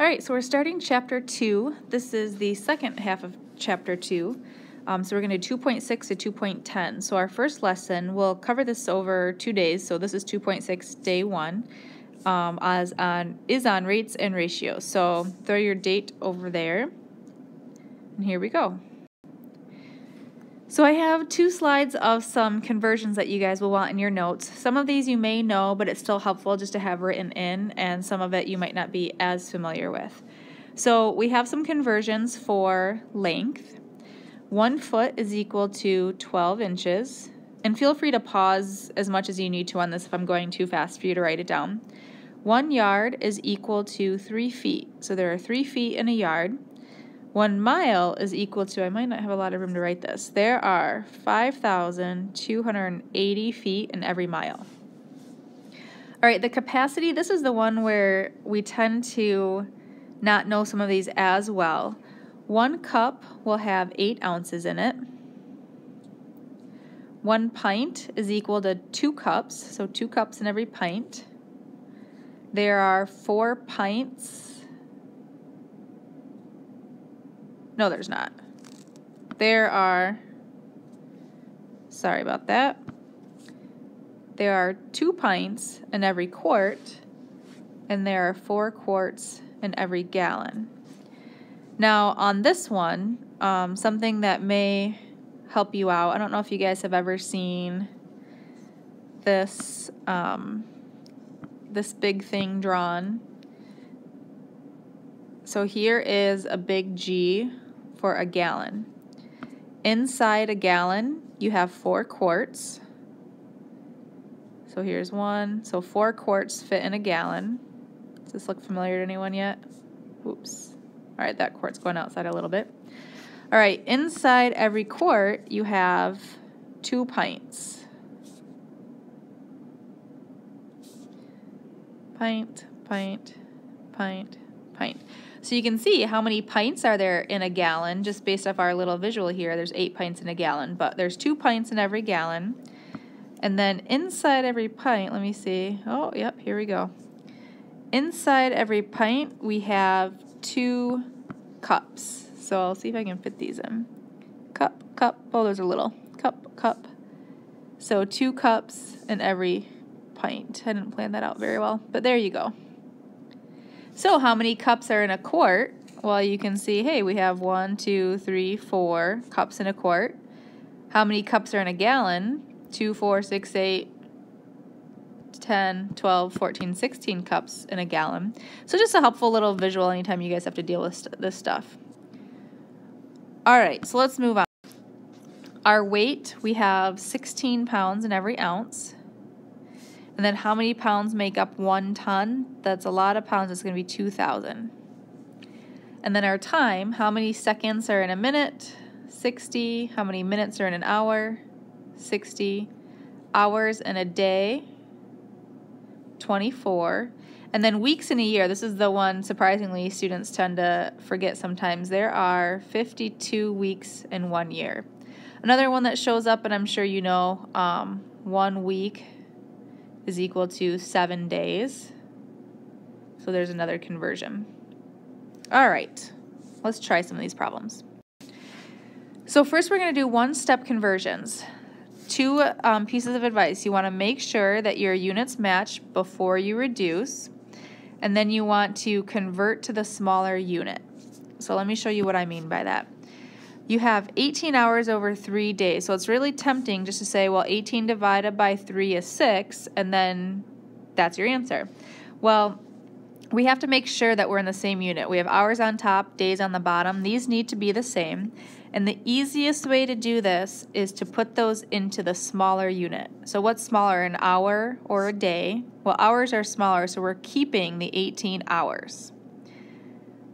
All right, so we're starting chapter 2. This is the second half of chapter 2. So we're going to do 2.6 to 2.10. So our first lesson, we'll cover this over 2 days. So this is 2.6 day 1, is on rates and ratios. So throw your date over there, and here we go. So I have 2 slides of some conversions that you guys will want in your notes. Some of these you may know, but it's still helpful just to have written in, and some of it you might not be as familiar with. So we have some conversions for length. 1 foot is equal to 12 inches. And feel free to pause as much as you need to on this if I'm going too fast for you to write it down. 1 yard is equal to 3 feet. So there are 3 feet in a yard. 1 mile is equal to, I might not have a lot of room to write this, there are 5,280 feet in every mile. All right, the capacity, this is the one where we tend to not know some of these as well. 1 cup will have 8 ounces in it. 1 pint is equal to 2 cups, so 2 cups in every pint. There are 4 pints. No, there's not. There are, sorry about that. There are 2 pints in every quart, and there are 4 quarts in every gallon. Now, on this one, something that may help you out, I don't know if you guys have ever seen this, this big thing drawn. So here is a big G for a gallon. Inside a gallon, you have 4 quarts. So here's 1. So 4 quarts fit in a gallon. Does this look familiar to anyone yet? Oops. All right, that quart's going outside a little bit. All right, inside every quart, you have 2 pints. Pint, pint, pint, pint. So you can see how many pints are there in a gallon just based off our little visual here. There's 8 pints in a gallon, but there's 2 pints in every gallon. And then inside every pint, let me see. Oh, yep, here we go. Inside every pint, we have 2 cups. So I'll see if I can fit these in. Cup, cup. Oh, those are little. Cup, cup. So 2 cups in every pint. I didn't plan that out very well, but there you go. So how many cups are in a quart? Well, you can see, hey, we have 1, 2, 3, 4 cups in a quart. How many cups are in a gallon? 2, 4, 6, 8, 10, 12, 14, 16 cups in a gallon. So just a helpful little visual anytime you guys have to deal with this stuff. All right, so let's move on. Our weight, we have 16 pounds in every ounce. And then how many pounds make up 1 ton? That's a lot of pounds. It's going to be 2,000. And then our time, how many seconds are in a minute? 60. How many minutes are in an hour? 60. Hours in a day? 24. And then weeks in a year. This is the one, surprisingly, students tend to forget sometimes. There are 52 weeks in 1 year. Another one that shows up, and I'm sure you know, 1 week is equal to 7 days. So there's another conversion. All right, let's try some of these problems. So first we're going to do 1-step conversions. 2 pieces of advice. You want to make sure that your units match before you reduce, and then you want to convert to the smaller unit. So let me show you what I mean by that. You have 18 hours over 3 days, so it's really tempting just to say, well, 18 divided by 3 is 6, and then that's your answer. Well, we have to make sure that we're in the same unit. We have hours on top, days on the bottom. These need to be the same, and the easiest way to do this is to put those into the smaller unit. So what's smaller, an hour or a day? Well, hours are smaller, so we're keeping the 18 hours.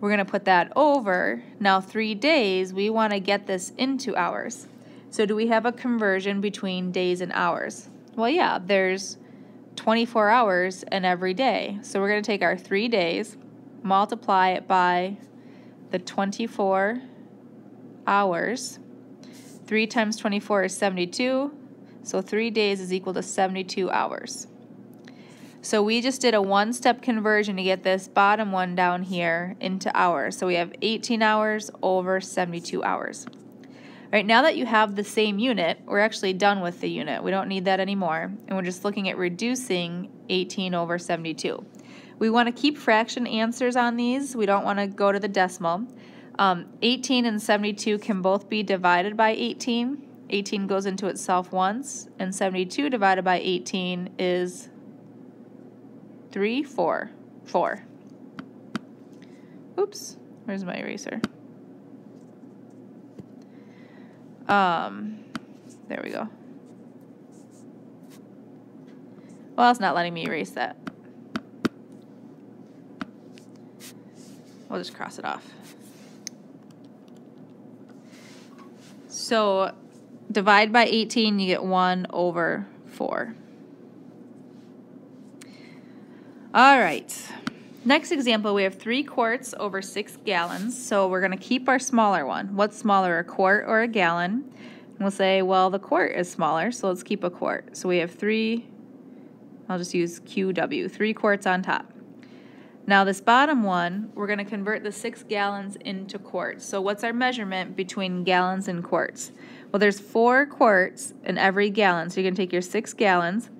We're going to put that over. Now 3 days, we want to get this into hours. So do we have a conversion between days and hours? Well, yeah, there's 24 hours in every day. So we're going to take our 3 days, multiply it by the 24 hours. 3 times 24 is 72. So 3 days is equal to 72 hours. So we just did a one-step conversion to get this bottom one down here into hours. So we have 18 hours over 72 hours. All right, now that you have the same unit, we're actually done with the unit. We don't need that anymore. And we're just looking at reducing 18 over 72. We want to keep fraction answers on these. We don't want to go to the decimal. 18 and 72 can both be divided by 18. 18 goes into itself once, and 72 divided by 18 is 4. Oops, where's my eraser? There we go. Well, it's not letting me erase that. We'll just cross it off. So divide by 18, you get 1 over 4. All right. Next example, we have 3 quarts over 6 gallons. So we're going to keep our smaller one. What's smaller, a quart or a gallon? And we'll say, well, the quart is smaller, so let's keep a quart. So we have 3, I'll just use QW, 3 quarts on top. Now this bottom one, we're going to convert the 6 gallons into quarts. So what's our measurement between gallons and quarts? Well, there's 4 quarts in every gallon. So you're going to take your 6 gallons,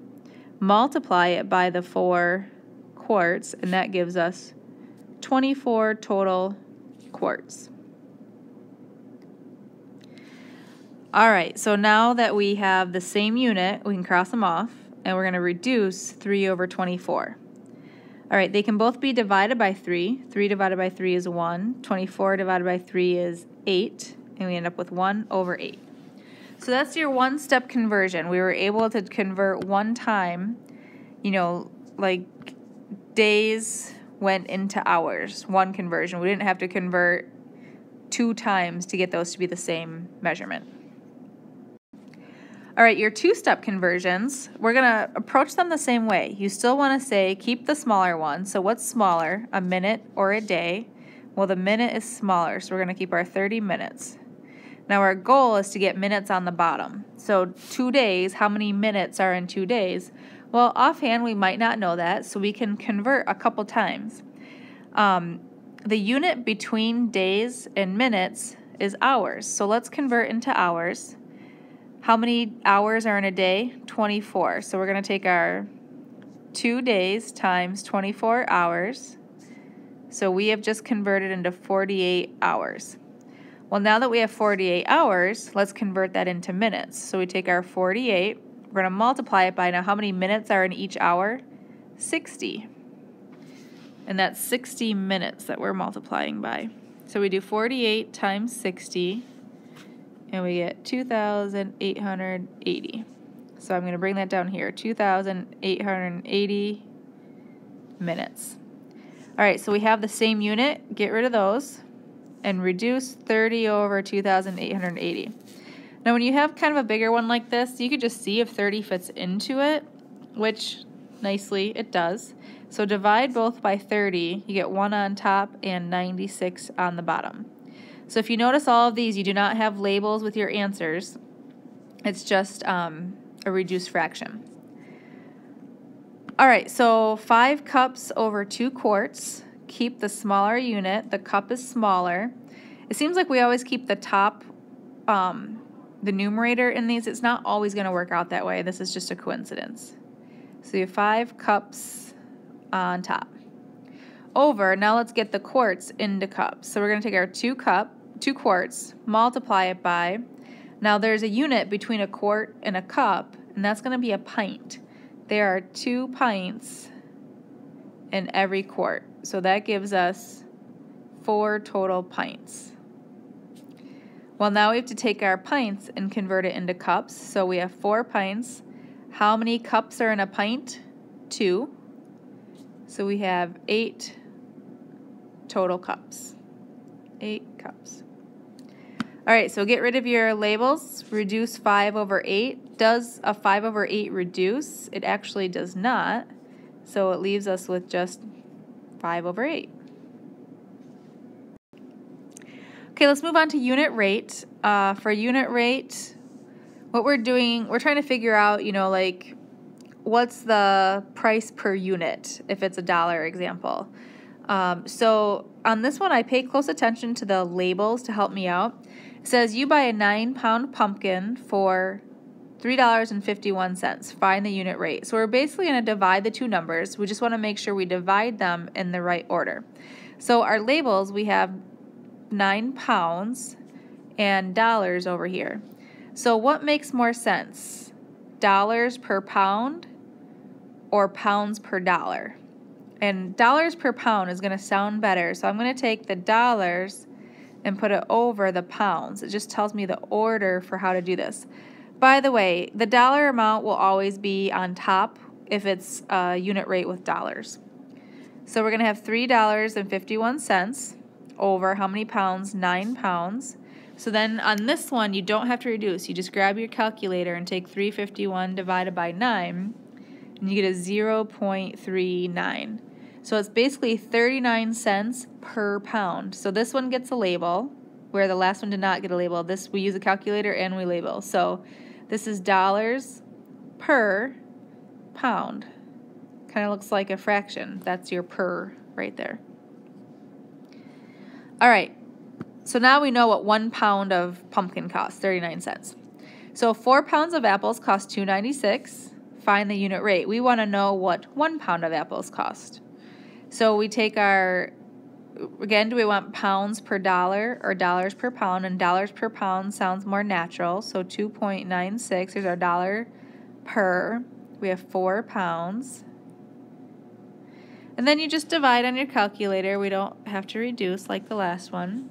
multiply it by the 4 quarts, and that gives us 24 total quarts. All right, so now that we have the same unit, we can cross them off, and we're going to reduce 3 over 24. All right, they can both be divided by 3. 3 divided by 3 is 1. 24 divided by 3 is 8, and we end up with 1 over 8. So that's your one-step conversion. We were able to convert one time, you know, like days went into hours, one conversion. We didn't have to convert 2 times to get those to be the same measurement. All right, your 2-step conversions, we're going to approach them the same way. You still want to say keep the smaller one. So what's smaller, a minute or a day? Well, the minute is smaller, so we're going to keep our 30 minutes. Now our goal is to get minutes on the bottom. So 2 days, how many minutes are in 2 days? Well, offhand, we might not know that, so we can convert a couple times. The unit between days and minutes is hours. So let's convert into hours. How many hours are in a day? 24. So we're going to take our 2 days times 24 hours. So we have just converted into 48 hours. Well, now that we have 48 hours, let's convert that into minutes. So we take our 48, we're going to multiply it by now how many minutes are in each hour? 60. And that's 60 minutes that we're multiplying by. So we do 48 times 60, and we get 2,880. So I'm going to bring that down here, 2,880 minutes. All right, so we have the same unit. Get rid of those and reduce 30 over 2,880. Now when you have kind of a bigger one like this, you could just see if 30 fits into it, which nicely it does. So divide both by 30, you get 1 on top and 96 on the bottom. So if you notice all of these, you do not have labels with your answers. It's just a reduced fraction. All right, so 5 cups over 2 quarts. Keep the smaller unit. The cup is smaller. It seems like we always keep the top, the numerator in these. It's not always going to work out that way. This is just a coincidence. So you have 5 cups on top. Over, now let's get the quarts into cups. So we're going to take our 2 quarts, multiply it by, now there's a unit between a quart and a cup, and that's going to be a pint. There are 2 pints in every quart. So that gives us 4 total pints. Well, now we have to take our pints and convert it into cups. So we have 4 pints. How many cups are in a pint? 2. So we have 8 total cups. 8 cups. All right, so get rid of your labels. Reduce 5 over 8. Does a 5 over 8 reduce? It actually does not. So it leaves us with just 5 over 8. Okay, let's move on to unit rate. For unit rate, what we're doing, we're trying to figure out, you know, like what's the price per unit if it's $1 example. So on this one, I pay close attention to the labels to help me out. It says you buy a 9-pound pumpkin for $3.51. Find the unit rate. So we're basically going to divide the two numbers. We just want to make sure we divide them in the right order. So our labels, we have 9 pounds and dollars over here. So what makes more sense? Dollars per pound or pounds per dollar? And dollars per pound is going to sound better. So I'm going to take the dollars and put it over the pounds. It just tells me the order for how to do this. By the way, the dollar amount will always be on top if it's a unit rate with dollars. So we're going to have $3.51 over how many pounds? 9 pounds. So then on this one, you don't have to reduce. You just grab your calculator and take 351 divided by 9, and you get a 0.39. So it's basically 39 cents per pound. So this one gets a label, where the last one did not get a label. This, we use a calculator and we label. So this is dollars per pound. Kind of looks like a fraction. That's your per right there. All right, so now we know what 1 pound of pumpkin costs, 39 cents. So 4 pounds of apples cost $2.96. Find the unit rate. We want to know what 1 pound of apples cost. So we take our, again, do we want pounds per dollar or dollars per pound? And dollars per pound sounds more natural. So 2.96, here's our dollar per. We have 4 pounds. And then you just divide on your calculator. We don't have to reduce like the last one.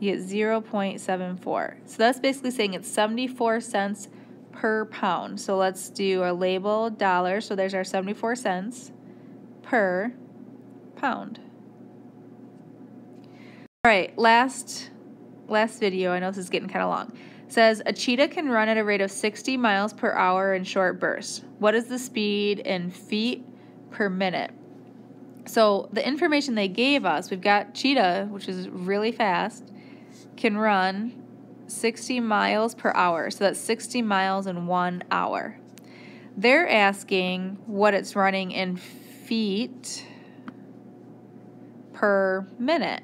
You get 0.74. So that's basically saying it's 74 cents per pound. So let's do our label dollar. So there's our 74 cents per pound. All right, last video. I know this is getting kind of long. It says a cheetah can run at a rate of 60 miles per hour in short bursts. What is the speed in feet per minute? So the information they gave us, we've got cheetah, which is really fast, can run 60 miles per hour. So that's 60 miles in 1 hour. They're asking what it's running in feet per minute.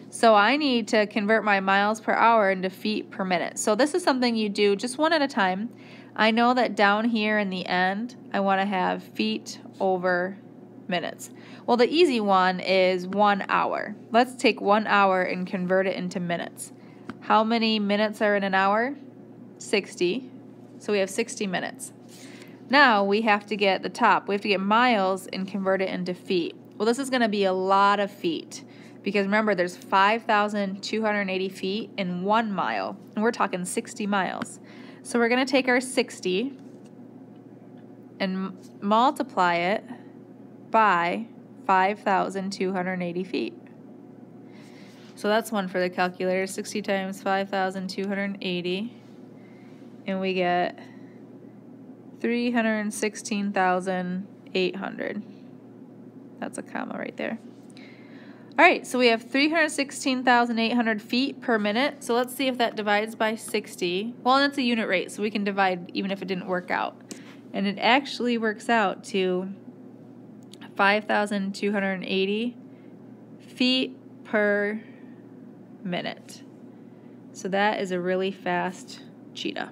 So I need to convert my miles per hour into feet per minute. So this is something you do just one at a time. I know that down here in the end, I want to have feet over minutes. Well, the easy one is 1 hour. Let's take 1 hour and convert it into minutes. How many minutes are in an hour? 60. So we have 60 minutes. Now we have to get the top. We have to get miles and convert it into feet. Well, this is going to be a lot of feet because remember there's 5,280 feet in 1 mile, and we're talking 60 miles. So we're going to take our 60 and multiply it by 5,280 feet. So that's one for the calculator. 60 times 5,280, and we get 316,800. That's a comma right there. All right, so we have 316,800 feet per minute. So let's see if that divides by 60. Well, that's a unit rate, so we can divide even if it didn't work out. And it actually works out to 5,280 feet per minute. So that is a really fast cheetah.